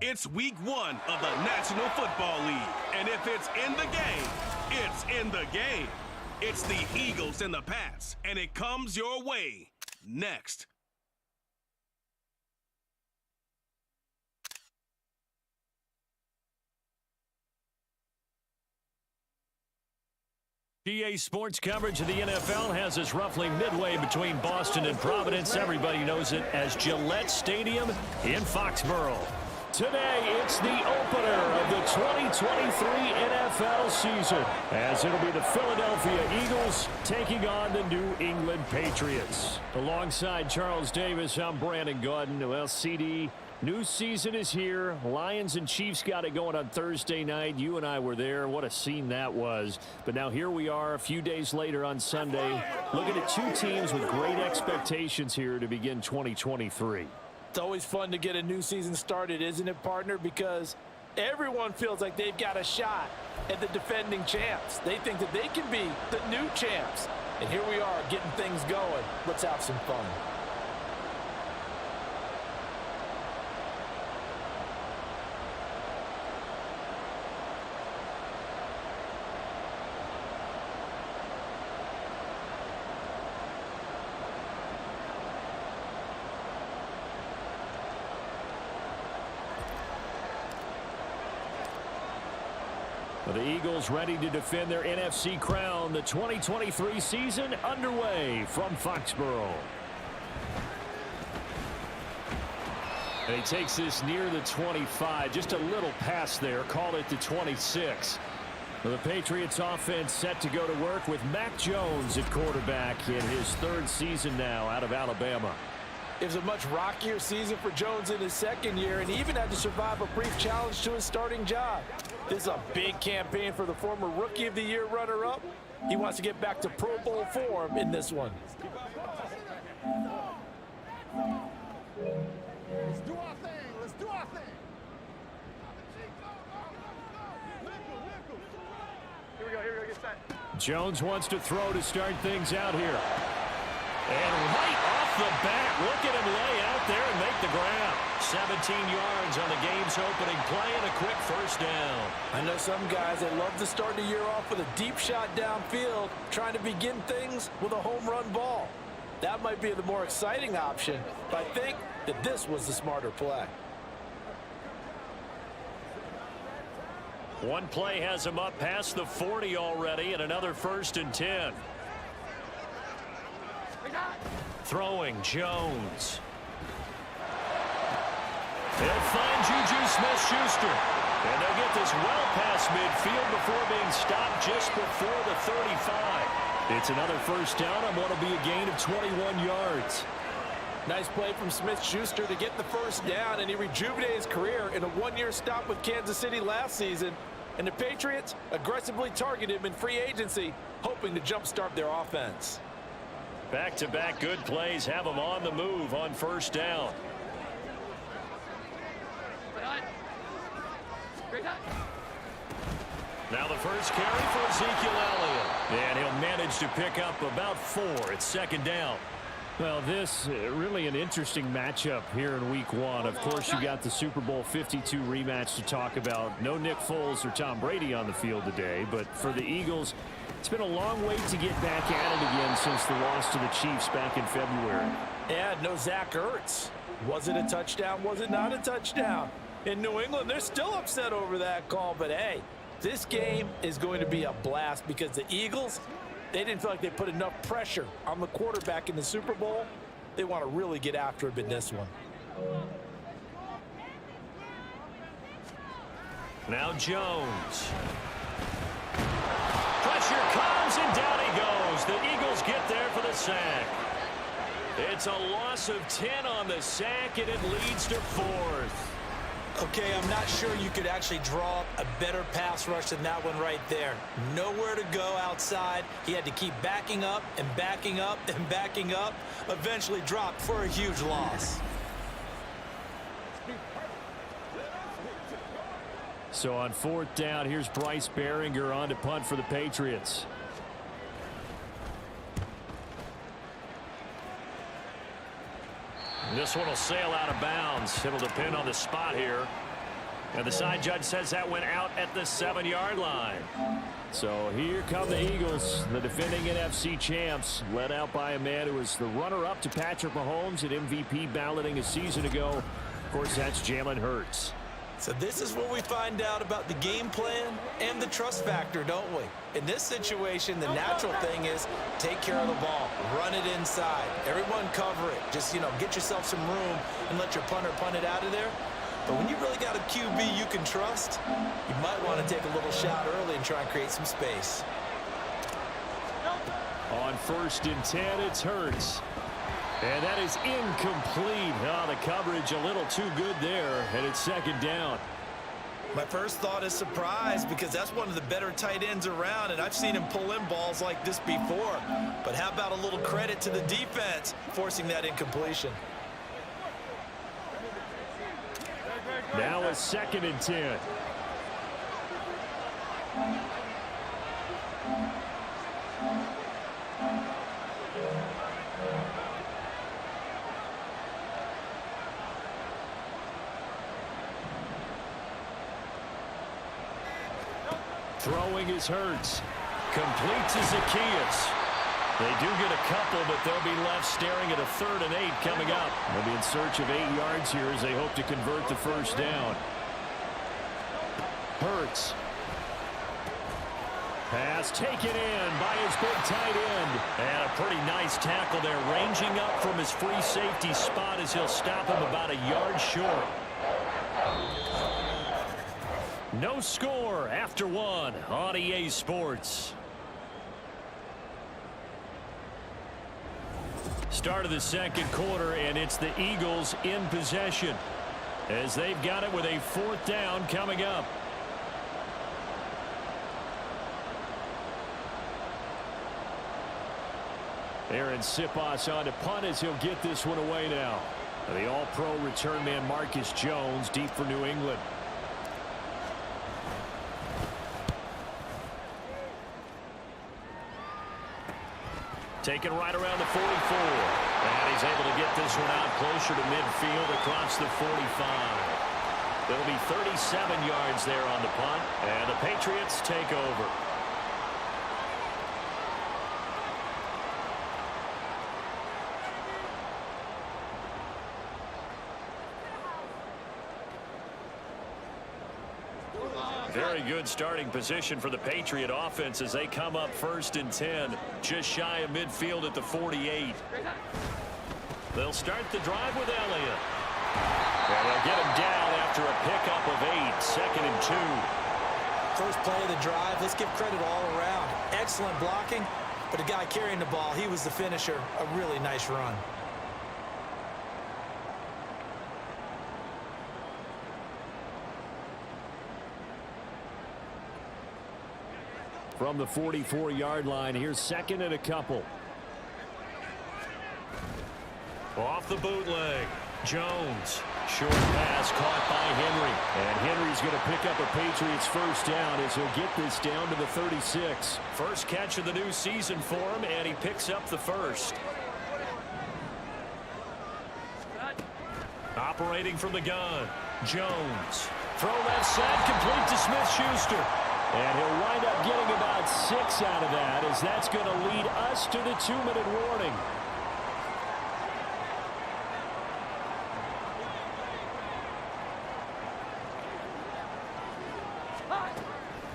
It's week 1 of the National Football League. And if it's in the game, it's in the game. It's the Eagles and the Pats, and it comes your way next. GA Sports coverage of the NFL has us roughly midway between Boston and Providence. Everybody knows it as Gillette Stadium in Foxborough. Today, it's the opener of the 2023 NFL season, as it'll be the Philadelphia Eagles taking on the New England Patriots. Alongside Charles Davis, I'm Brandon Gaudin. Well, CD, new season is here. Lions and Chiefs got it going on Thursday night. You and I were there. What a scene that was. But now here we are a few days later on Sunday, looking at two teams with great expectations here to begin 2023. It's always fun to get a new season started, isn't it, partner? Because everyone feels like they've got a shot at the defending champs. They think that they can be the new champs. And here we are getting things going. Let's have some fun. The Eagles ready to defend their NFC crown. The 2023 season underway from Foxborough. And he takes this near the 25. Just a little pass there. Called it the 26. Well, the Patriots offense set to go to work with Mac Jones at quarterback in his third season now out of Alabama. It was a much rockier season for Jones in his second year, and he even had to survive a brief challenge to his starting job. This is a big campaign for the former Rookie of the Year runner-up. He wants to get back to Pro Bowl form in this one. Let's do our thing. Let's do our thing. Here we go. Get set. Jones wants to throw to start things out here. And right off the bat, look at him lay out there and make the ground. 17 yards on the game's opening play and a quick first down. I know some guys that love to start the year off with a deep shot downfield, trying to begin things with a home run ball. That might be the more exciting option, but I think that this was the smarter play. One play has him up past the 40 already, and another 1st and 10. Throwing Jones. He'll find Juju Smith-Schuster. And they'll get this well past midfield before being stopped just before the 35. It's another first down on what will be a gain of 21 yards. Nice play from Smith-Schuster to get the first down, and he rejuvenated his career in a one-year stop with Kansas City last season. And the Patriots aggressively targeted him in free agency, hoping to jumpstart their offense. Back-to-back good plays have them on the move on first down. Now the first carry for Ezekiel Elliott. And he'll manage to pick up about 4. It's 2nd down. Well, this really an interesting matchup here in week 1. Of course, you got the Super Bowl 52 rematch to talk about. No Nick Foles or Tom Brady on the field today, but for the Eagles, it's been a long wait to get back at it again since the loss to the Chiefs back in February. And no Zach Ertz. Was it a touchdown? Was it not a touchdown? In New England, they're still upset over that call, but hey, this game is going to be a blast because the Eagles, they didn't feel like they put enough pressure on the quarterback in the Super Bowl. They want to really get after him in this one. Now Jones. Pressure comes, and down he goes. The Eagles get there for the sack. It's a loss of 10 on the sack, and it leads to 4th. Okay, I'm not sure you could actually draw up a better pass rush than that one right there. Nowhere to go outside. He had to keep backing up and backing up and backing up. Eventually dropped for a huge loss. So on 4th down, here's Bryce Behringer on to punt for the Patriots. This one will sail out of bounds. It'll depend on the spot here. And the side judge says that went out at the 7-yard line. So here come the Eagles, the defending NFC champs, led out by a man who was the runner-up to Patrick Mahomes at MVP balloting a season ago. Of course, that's Jalen Hurts. So this is where we find out about the game plan and the trust factor, don't we? In this situation, the natural thing is take care of the ball, run it inside, everyone cover it. Just, get yourself some room and let your punter punt it out of there. But when you really got a QB you can trust, you might want to take a little shot early and try and create some space. On 1st and 10, it's Hurts. And that is incomplete. Oh, the coverage a little too good there, and it's 2nd down. My first thought is surprise because that's one of the better tight ends around, and I've seen him pull in balls like this before. But how about a little credit to the defense forcing that incompletion? Now a 2nd and 10. Throwing is Hurts. Completes to Zacchaeus. They do get a couple, but they'll be left staring at a 3rd and 8 coming up. They'll be in search of 8 yards here as they hope to convert the 1st down. Hurts. Pass taken in by his big tight end. And a pretty nice tackle there, ranging up from his free safety spot as he'll stop him about a yard short. No score after 1 on EA Sports. Start of the 2nd quarter, and it's the Eagles in possession as they've got it with a 4th down coming up. Aaron Siposs on to punt as he'll get this one away now. The all-pro return man Marcus Jones deep for New England. Taken right around the 44. And he's able to get this one out closer to midfield across the 45. It'll be 37 yards there on the punt. And the Patriots take over. Very good starting position for the Patriot offense as they come up 1st and 10, just shy of midfield at the 48. They'll start the drive with Elliott. And they'll get him down after a pickup of 8, 2nd and 2. First play of the drive, let's give credit all around. Excellent blocking, but the guy carrying the ball, he was the finisher. A really nice run. From the 44-yard line, here's 2nd and a couple. Off the bootleg. Jones. Short pass caught by Henry. And Henry's going to pick up a Patriots 1st down as he'll get this down to the 36. First catch of the new season for him, and he picks up the 1st. Operating from the gun. Jones. Throw left side, complete to Smith-Schuster. And he'll wind up getting about 6 out of that as that's going to lead us to the 2-minute warning.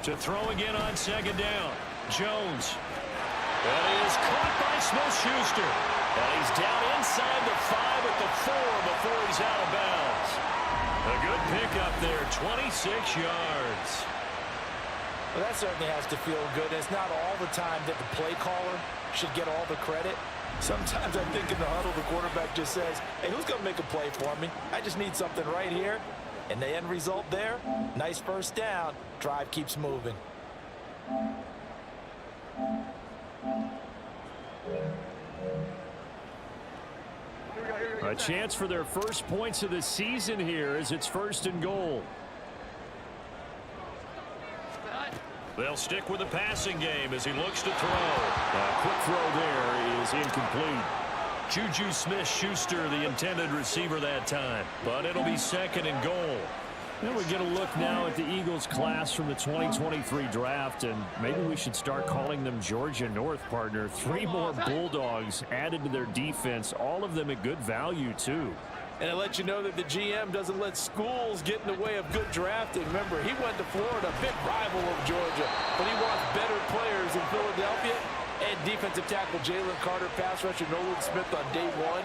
To throw again on 2nd down. Jones. That is caught by Smith-Schuster. And he's down inside the 5 at the 4 before he's out of bounds. A good pickup there, 26 yards. Well, that certainly has to feel good. It's not all the time that the play caller should get all the credit. Sometimes I think in the huddle, the quarterback just says, hey, who's going to make a play for me? I just need something right here. And the end result there, nice 1st down. Drive keeps moving. A chance for their first points of the season here as it's 1st and goal. They'll stick with the passing game as he looks to throw. A quick throw there is incomplete. Juju Smith-Schuster, the intended receiver that time. But it'll be 2nd and goal. And we get a look now at the Eagles class from the 2023 draft, and maybe we should start calling them Georgia North, partner. 3 more Bulldogs added to their defense, all of them at good value, too. And it lets you know that the GM doesn't let schools get in the way of good drafting. Remember, he went to Florida, a big rival of Georgia, but he wants better players in Philadelphia. And defensive tackle Jalen Carter, pass rusher Nolan Smith on day 1.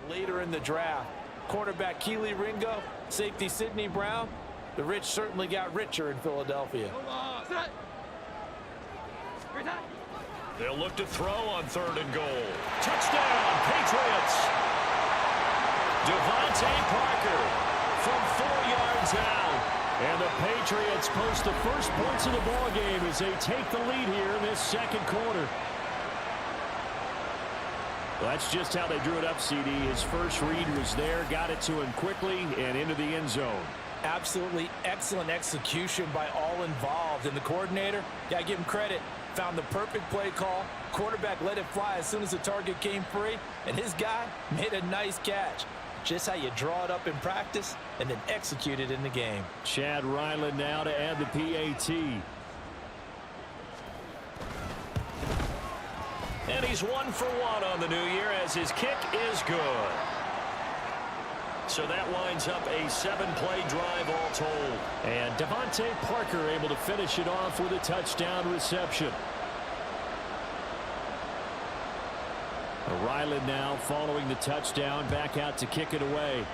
Later in the draft, cornerback Keely Ringo, safety Sidney Brown. The rich certainly got richer in Philadelphia. They'll look to throw on 3rd and goal. Touchdown, Patriots! Devontae Parker from 4 yards out. And the Patriots post the first points of the ball game as they take the lead here in this second quarter. Well, that's just how they drew it up, CD. His first read was there, got it to him quickly, and into the end zone. Absolutely excellent execution by all involved. And the coordinator, got to give him credit, found the perfect play call. Quarterback let it fly as soon as the target came free, and his guy made a nice catch. Just how you draw it up in practice and then execute it in the game. Chad Ryland now to add the PAT. And he's 1 for 1 on the new year as his kick is good. So that winds up a 7-play drive all told. And Devontae Parker able to finish it off with a touchdown reception. Ryland now following the touchdown, back out to kick it away.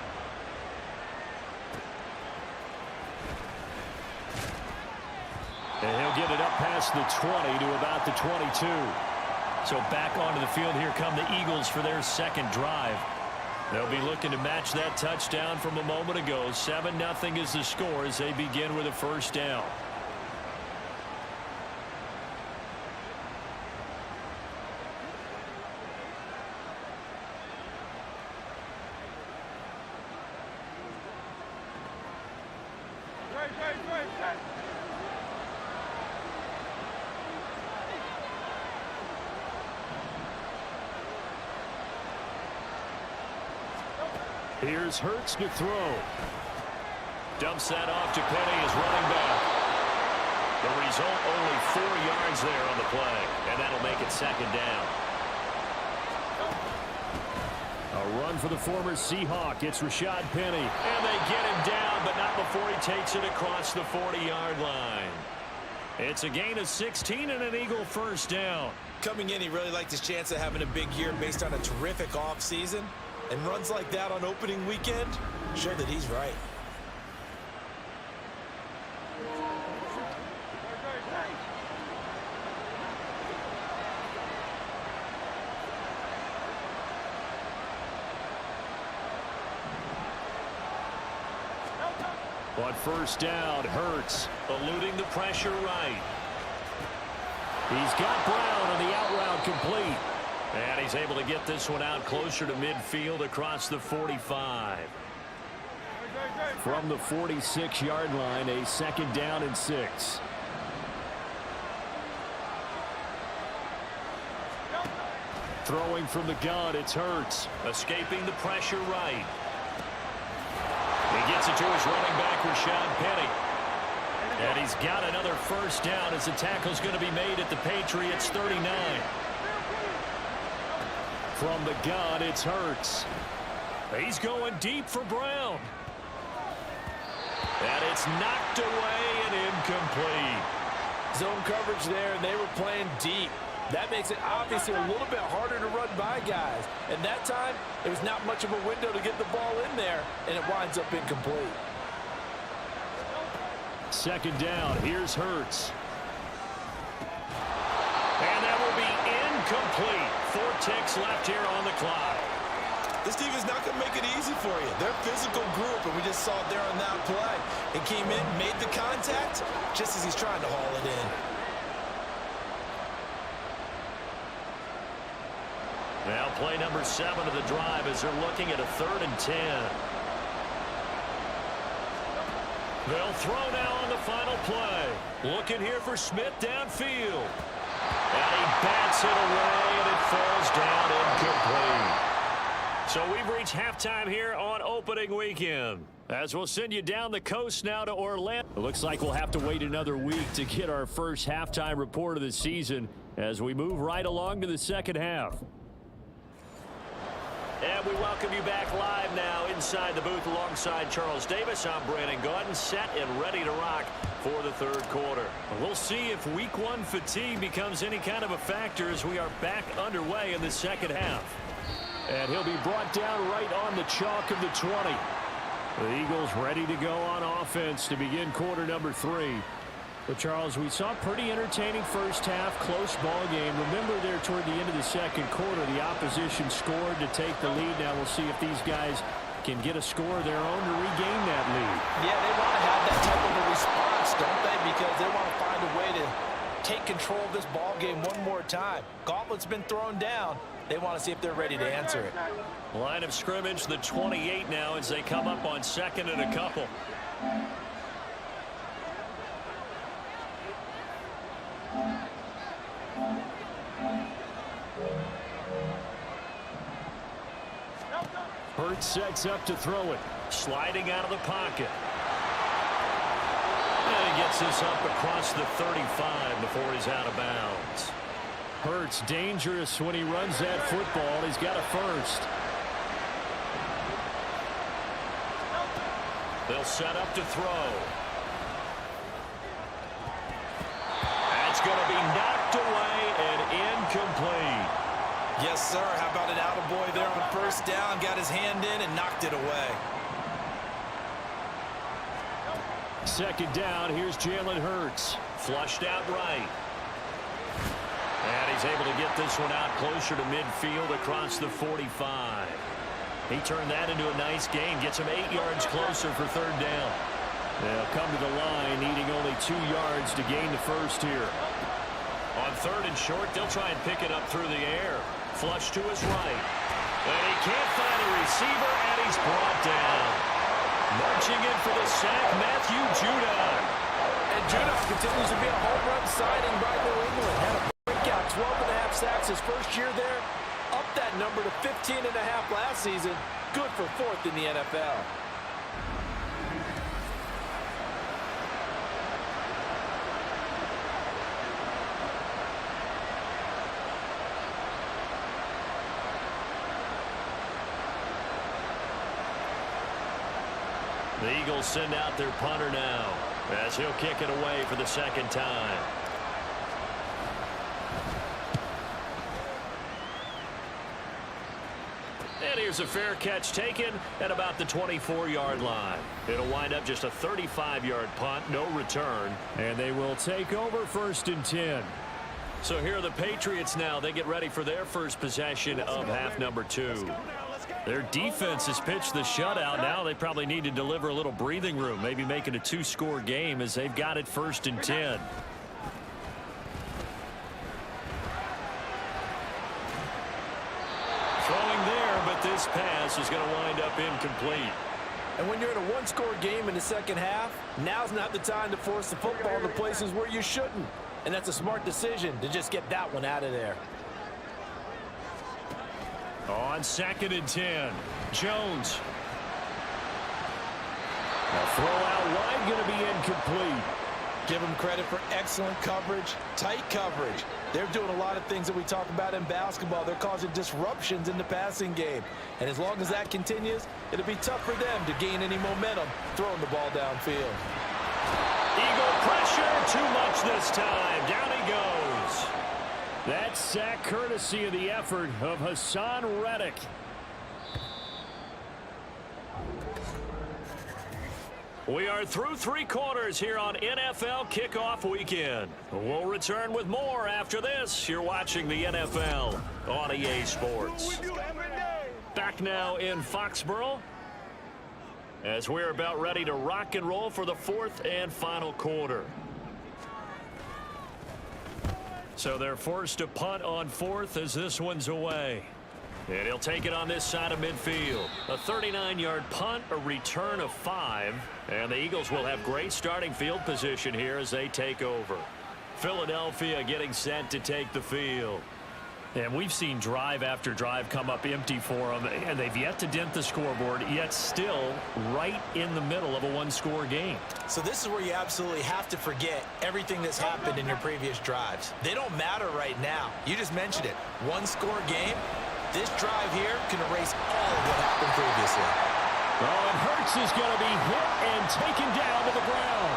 And he'll get it up past the 20 to about the 22. So back onto the field, here come the Eagles for their second drive. They'll be looking to match that touchdown from a moment ago. 7-0 is the score as they begin with a first down. Here's Hurts to throw. Dumps that off to Penny as running back. The result, only 4 yards there on the play, and that'll make it second down. A run for the former Seahawk. It's Rashad Penny, and they get him down, but not before he takes it across the 40-yard line. It's a gain of 16 and an Eagle first down. Coming in, he really liked his chance of having a big year based on a terrific offseason. And runs like that on opening weekend show that he's right. On first down, Hurts eluding the pressure right. He's got Brown on the out route complete. And he's able to get this one out closer to midfield across the 45. From the 46-yard line, a second down and 6. Throwing from the gun, it's Hurts. Escaping the pressure right. He gets it to his running back, Rashad Penny. And he's got another first down as the tackle's going to be made at the Patriots 39. From the gun, it's Hurts. He's going deep for Brown. And it's knocked away and incomplete. Zone coverage there, and they were playing deep. That makes it obviously a little bit harder to run by guys. And that time, there was not much of a window to get the ball in there, and it winds up incomplete. Second down. Here's Hurts. And that will be incomplete. 4 ticks left here on the clock. This defense not going to make it easy for you. They're a physical group, and we just saw it there on that play. It came in, made the contact, just as he's trying to haul it in. Now play number 7 of the drive as they're looking at a 3rd and 10. They'll throw now on the final play. Looking here for Smith downfield. And he bats it away, and it falls down incomplete. So we've reached halftime here on opening weekend. As we'll send you down the coast now to Orlando. It looks like we'll have to wait another week to get our first halftime report of the season as we move right along to the second half. And we welcome you back live now inside the booth alongside Charles Davis. I'm Brandon Gaudin, set and ready to rock for the third quarter. We'll see if week 1 fatigue becomes any kind of a factor as we are back underway in the second half. And he'll be brought down right on the chalk of the 20. The Eagles ready to go on offense to begin quarter number 3. But, Charles, we saw a pretty entertaining first half, close ball game. Remember there toward the end of the second quarter, the opposition scored to take the lead. Now we'll see if these guys can get a score of their own to regain that lead. Yeah, they want to have that type of a response, don't they? Because they want to find a way to take control of this ball game one more time. Gauntlet's been thrown down. They want to see if they're ready to answer it. Line of scrimmage, the 28 now as they come up on 2nd and a couple. Hurts sets up to throw it. Sliding out of the pocket. And he gets this up across the 35 before he's out of bounds. Hurts dangerous when he runs that football. He's got a first. They'll set up to throw. That's going to be knocked away and incomplete. Yes, sir. How about an attaboy there on first down? Got his hand in and knocked it away. Second down. Here's Jalen Hurts. Flushed out right. And he's able to get this one out closer to midfield across the 45. He turned that into a nice gain. Gets him 8 yards closer for 3rd down. They'll come to the line, needing only 2 yards to gain the first here. On 3rd and short, they'll try and pick it up through the air. Flush to his right. And he can't find a receiver, and he's brought down. Marching in for the sack, Matthew Judon. And Judon continues to be a home run signing by New England. Had a breakout 12.5 sacks his first year there. Up that number to 15.5 last season. Good for 4th in the NFL. The Eagles send out their punter now as he'll kick it away for the 2nd time. And here's a fair catch taken at about the 24-yard line. It'll wind up just a 35-yard punt, no return. And they will take over 1st and 10. So here are the Patriots now. They get ready for their first possession of half number 2. Their defense has pitched the shutout. Now they probably need to deliver a little breathing room, maybe make it a 2-score game as they've got it 1st and 10. Throwing there, but this pass is going to wind up incomplete. And when you're in a 1-score game in the second half, now's not the time to force the football to places where you shouldn't. And that's a smart decision to just get that one out of there. On 2nd and 10, Jones. A throw out wide, going to be incomplete. Give them credit for excellent coverage, tight coverage. They're doing a lot of things that we talk about in basketball. They're causing disruptions in the passing game. And as long as that continues, it'll be tough for them to gain any momentum throwing the ball downfield. Eagle pressure, too much this time. Down he goes. That sack courtesy of the effort of Hassan Reddick. We are through 3 quarters here on NFL Kickoff Weekend. We'll return with more after this. You're watching the NFL on EA Sports. Back now in Foxborough as we're about ready to rock and roll for the 4th and final quarter. So they're forced to punt on 4th as this one's away. And he'll take it on this side of midfield. A 39-yard punt, a return of 5. And the Eagles will have great starting field position here as they take over. Philadelphia getting set to take the field. And we've seen drive after drive come up empty for them, and they've yet to dent the scoreboard, yet still right in the middle of a one-score game. So this is where you absolutely have to forget everything that's happened in your previous drives. They don't matter right now. You just mentioned it. One-score game. This drive here can erase all of what happened previously. Oh, and Hurts is going to be hit and taken down to the ground.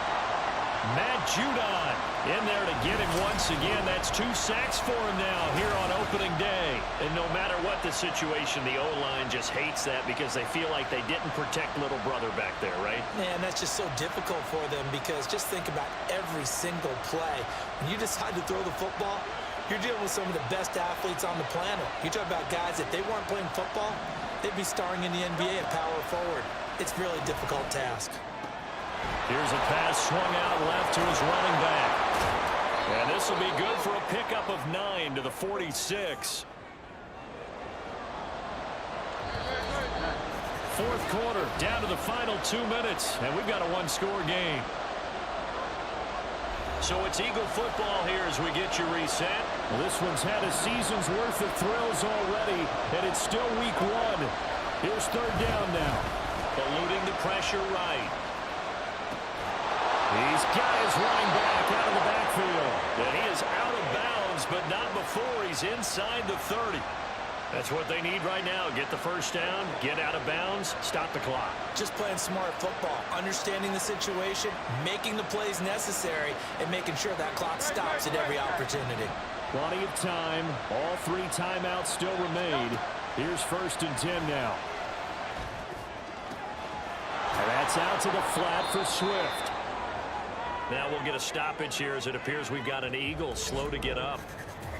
Matt Judon in there to get him once again. That's 2 sacks for him now here on opening day. And no matter what the situation, the O-line just hates that because they feel like they didn't protect little brother back there, right? Man, that's just so difficult for them because just think about every single play. When you decide to throw the football, you're dealing with some of the best athletes on the planet. You talk about guys, if they weren't playing football, they'd be starring in the NBA at power forward. It's a really difficult task. Here's a pass swung out left to his running back. And this will be good for a pickup of 9 to the 46. 4th quarter, down to the final 2 minutes, and we've got a one-score game. So it's Eagle football here as we get you reset. Well, this one's had a season's worth of thrills already, and it's still week 1. Here's 3rd down now. Eluding the pressure right. He's got his running back out of the backfield. And he is out of bounds, but not before he's inside the 30. That's what they need right now. Get the first down, get out of bounds, stop the clock. Just playing smart football, understanding the situation, making the plays necessary, and making sure that clock stops at every opportunity. Plenty of time. All 3 timeouts still remain. Here's 1st and 10 now. And that's out to the flat for Swift. Now we'll get a stoppage here as it appears we've got an Eagle slow to get up.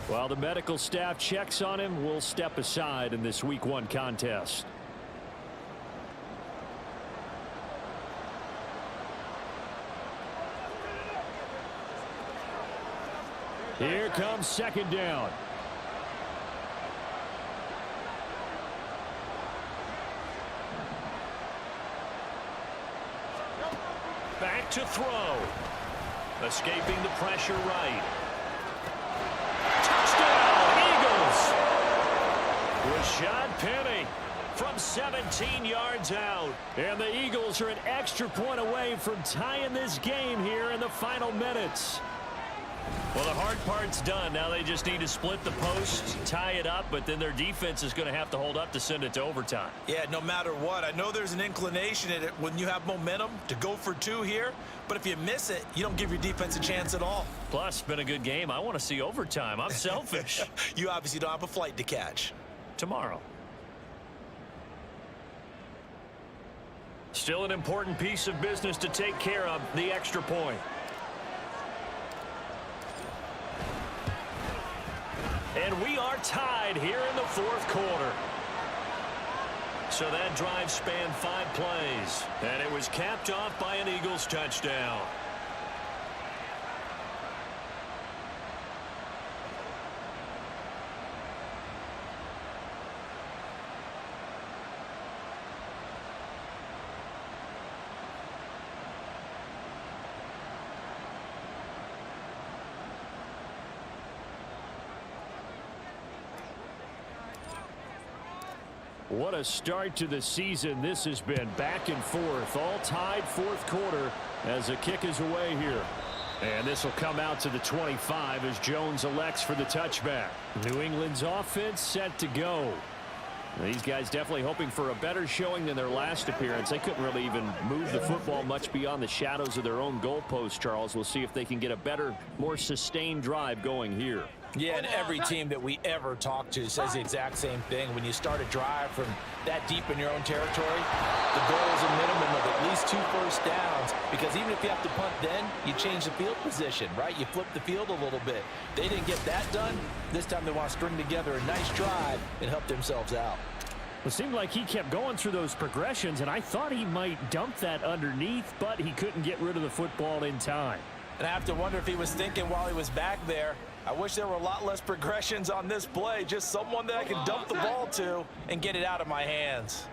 While the medical staff checks on him, we'll step aside in this week 1 contest. Here comes 2nd down. Back to throw. Escaping the pressure right. Touchdown, Eagles! Rashad Penny from 17 yards out. And the Eagles are an extra point away from tying this game here in the final minutes. Well, the hard part's done. Now they just need to split the posts, tie it up, but then their defense is going to have to hold up to send it to overtime. Yeah, no matter what. I know there's an inclination in it when you have momentum to go for 2 here, but if you miss it, you don't give your defense a chance at all. Plus, it's been a good game. I want to see overtime. I'm selfish. You obviously don't have a flight to catch. Tomorrow. Still an important piece of business to take care of, the extra point. And we are tied here in the 4th quarter. So that drive spanned 5 plays, and it was capped off by an Eagles touchdown. What a start to the season this has been. Back and forth, all tied 4th quarter as the kick is away here. And this will come out to the 25 as Jones elects for the touchback. New England's offense set to go. These guys definitely hoping for a better showing than their last appearance. They couldn't really even move the football much beyond the shadows of their own goalpost, Charles. We'll see if they can get a better, more sustained drive going here. Yeah, and every team that we ever talk to says the exact same thing. When you start a drive from that deep in your own territory, the goal is a minimum of at least 2 first downs, because even if you have to punt then, you change the field position, right? You flip the field a little bit. They didn't get that done. This time they want to string together a nice drive and help themselves out. It seemed like he kept going through those progressions, and I thought he might dump that underneath, but he couldn't get rid of the football in time. And I have to wonder if he was thinking while he was back there, I wish there were a lot less progressions on this play, just someone that I can dump the ball to and get it out of my hands.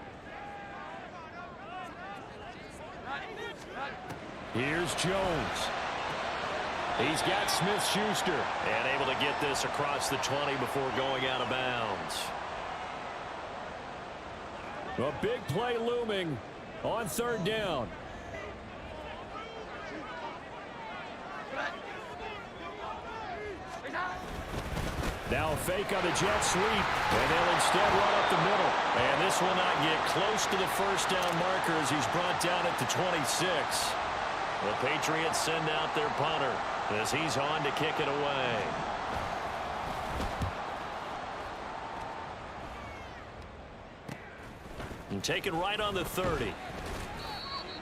Here's Jones. He's got Smith-Schuster, and able to get this across the 20 before going out of bounds. A big play looming on 3rd down. Now a fake on the jet sweep, and they'll instead run up the middle. And this will not get close to the first down marker as he's brought down at the 26. The Patriots send out their punter as he's on to kick it away. And taken right on the 30.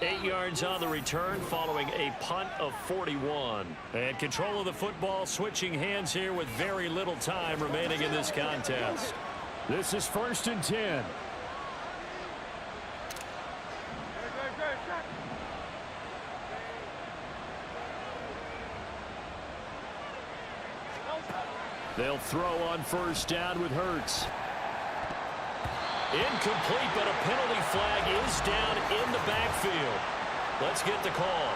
8 yards on the return following a punt of 41. And control of the football switching hands here with very little time remaining in this contest. This is 1st and 10. They'll throw on 1st down with Hurts. Incomplete, but a penalty flag is down in the backfield. Let's get the call.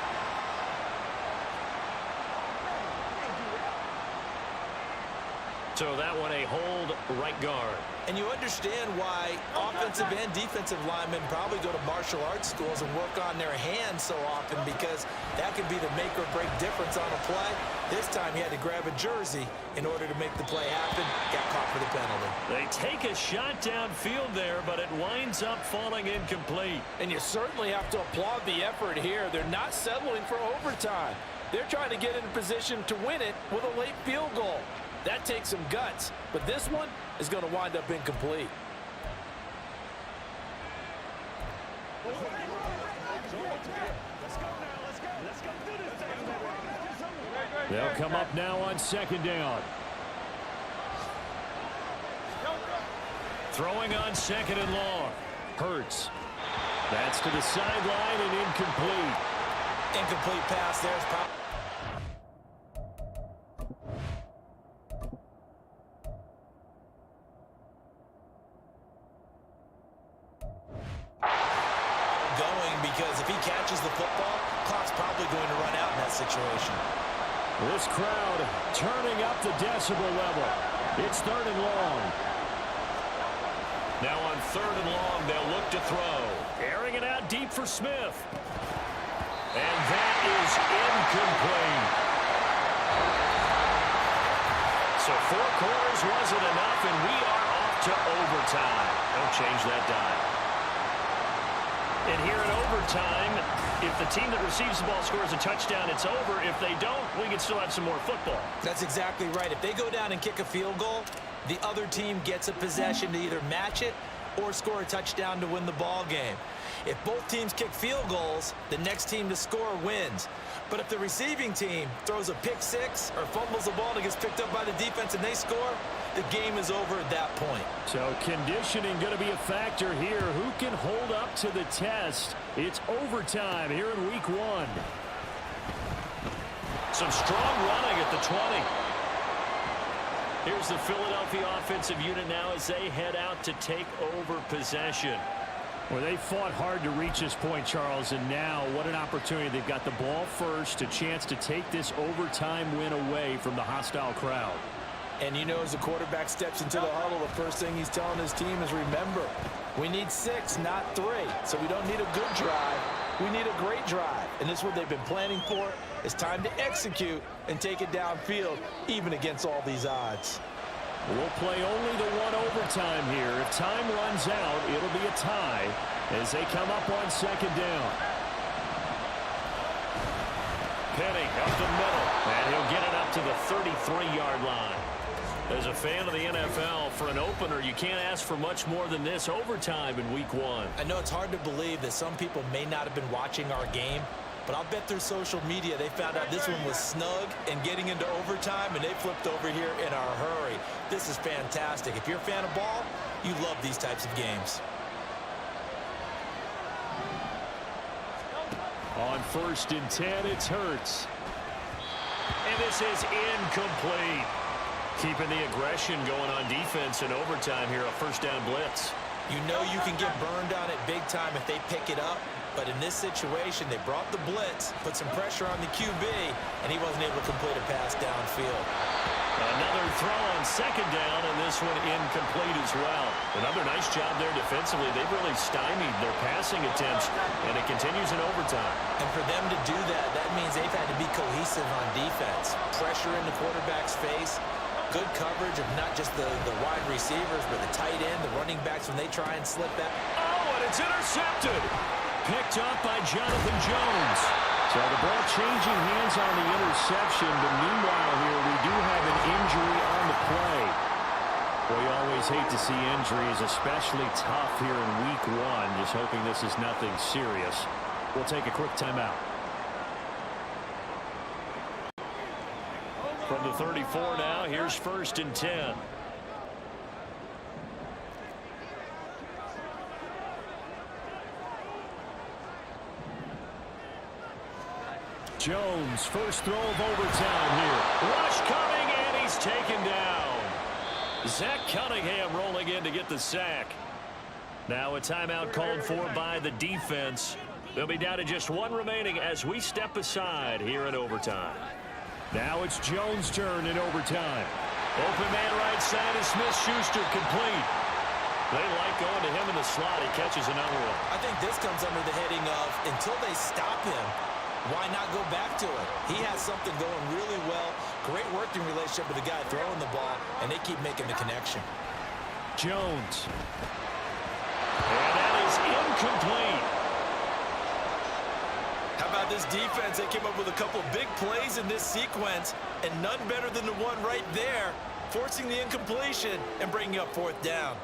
So that one a hold right guard. And you understand why offensive and defensive linemen probably go to martial arts schools and work on their hands so often, because that can be the make or break difference on a play. This time he had to grab a jersey in order to make the play happen. Got caught for the penalty. They take a shot downfield there, but it winds up falling incomplete. And you certainly have to applaud the effort here. They're not settling for overtime. They're trying to get in a position to win it with a late field goal. That takes some guts, but this one is going to wind up incomplete. They'll come up now on 2nd down. Throwing on 2nd and long. Hurts. That's to the sideline and incomplete. Incomplete pass there. Because if he catches the football, clock's probably going to run out in that situation. This crowd turning up the decibel level. It's 3rd and long. Now on 3rd and long, they'll look to throw. Airing it out deep for Smith. And that is incomplete. So 4 quarters wasn't enough, and we are off to overtime. Don't change that dime. And here in overtime, if the team that receives the ball scores a touchdown, it's over. If they don't, we can still have some more football. That's exactly right. If they go down and kick a field goal, the other team gets a possession to either match it or score a touchdown to win the ball game. If both teams kick field goals, the next team to score wins. But if the receiving team throws a pick six or fumbles the ball and it gets picked up by the defense and they score, the game is over at that point. So conditioning going to be a factor here. Who can hold up to the test? It's overtime here in week 1. Some strong running at the 20. Here's the Philadelphia offensive unit now as they head out to take over possession. Well, they fought hard to reach this point, Charles, and now what an opportunity. They've got the ball first, a chance to take this overtime win away from the hostile crowd. And you know, as the quarterback steps into the huddle, the first thing he's telling his team is, remember, we need 6, not 3. So we don't need a good drive. We need a great drive. And this is what they've been planning for. It's time to execute and take it downfield, even against all these odds. We'll play only the 1 overtime here. If time runs out, it'll be a tie as they come up on 2nd down. Penny up the middle, and he'll get it up to the 33-yard line. As a fan of the NFL, for an opener, you can't ask for much more than this overtime in Week 1. I know it's hard to believe that some people may not have been watching our game, but I'll bet through social media they found out this one was snug and getting into overtime, and they flipped over here in a hurry. This is fantastic. If you're a fan of ball, you love these types of games. On 1st and 10, it's Hurts. And this is incomplete. Keeping the aggression going on defense in overtime here, a first down blitz. You know you can get burned on it big time if they pick it up, but in this situation, they brought the blitz, put some pressure on the QB, and he wasn't able to complete a pass downfield. Another throw on 2nd down, and this one incomplete as well. Another nice job there defensively. They've really stymied their passing attempts, and it continues in overtime. And for them to do that, that means they've had to be cohesive on defense. Pressure in the quarterback's face, good coverage of not just the wide receivers, but the tight end, the running backs when they try and slip that. Oh, and it's intercepted. Picked up by Jonathan Jones. So the ball changing hands on the interception, but meanwhile here we do have an injury on the play. We always hate to see injuries, especially tough here in Week 1. Just hoping this is nothing serious. We'll take a quick timeout. From the 34 now, here's 1st and 10. Jones, first throw of overtime here. Rush coming, and he's taken down. Zach Cunningham rolling in to get the sack. Now a timeout called for by the defense. They'll be down to just one remaining as we step aside here in overtime. Now it's Jones' turn in overtime. Open man right side is Smith-Schuster complete. They like going to him in the slot. He catches another one. I think this comes under the heading of until they stop him, why not go back to it? He has something going really well. Great working relationship with the guy throwing the ball, and they keep making the connection. Jones. And that is incomplete. How about this defense? They came up with a couple of big plays in this sequence, and none better than the one right there, forcing the incompletion and bringing up 4th down.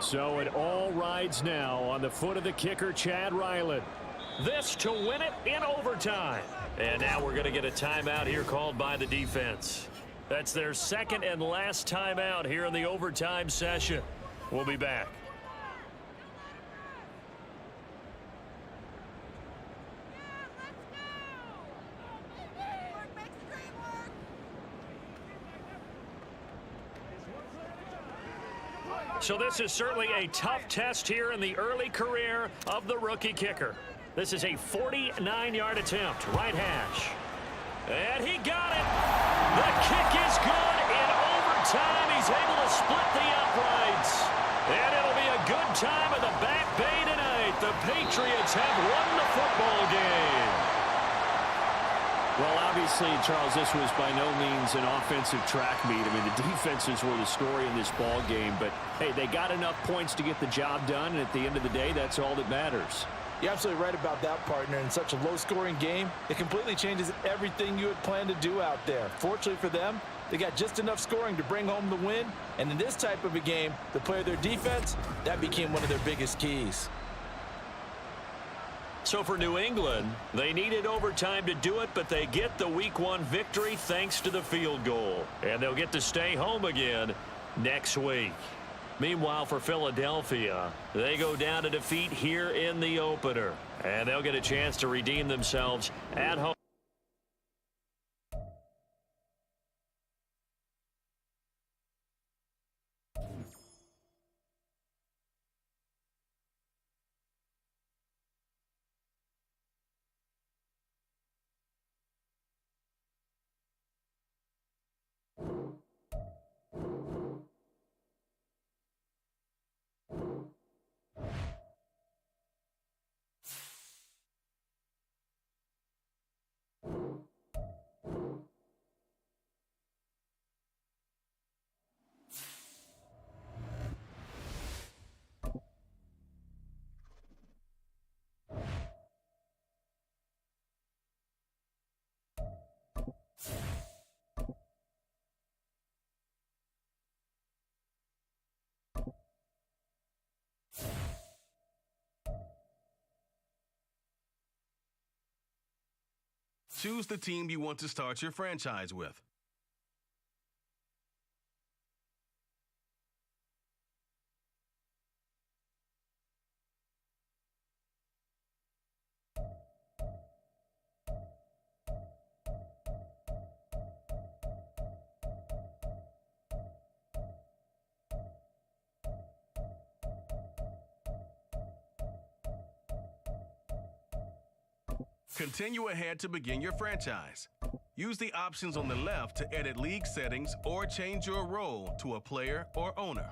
So it all rides now on the foot of the kicker, Chad Ryland. This to win it in overtime. And now we're going to get a timeout here called by the defense. That's their second and last timeout here in the overtime session. We'll be back. So this is certainly a tough test here in the early career of the rookie kicker. This is a 49-yard attempt, right hash. And he got it. The kick is good in overtime. He's able to split the uprights. And it'll be a good time at the Back Bay tonight. The Patriots have won the football game. Well, obviously, Charles, this was by no means an offensive track meet. I mean, the defenses were the story in this ball game. But, hey, they got enough points to get the job done. And at the end of the day, that's all that matters. You're absolutely right about that, partner. In such a low-scoring game, it completely changes everything you had planned to do out there. Fortunately for them, they got just enough scoring to bring home the win. And in this type of a game, to play their defense, that became one of their biggest keys. So for New England, they needed overtime to do it, but they get the Week 1 victory thanks to the field goal. And they'll get to stay home again next week. Meanwhile, for Philadelphia, they go down to defeat here in the opener. And they'll get a chance to redeem themselves at home. Choose the team you want to start your franchise with. Continue ahead to begin your franchise. Use the options on the left to edit league settings or change your role to a player or owner.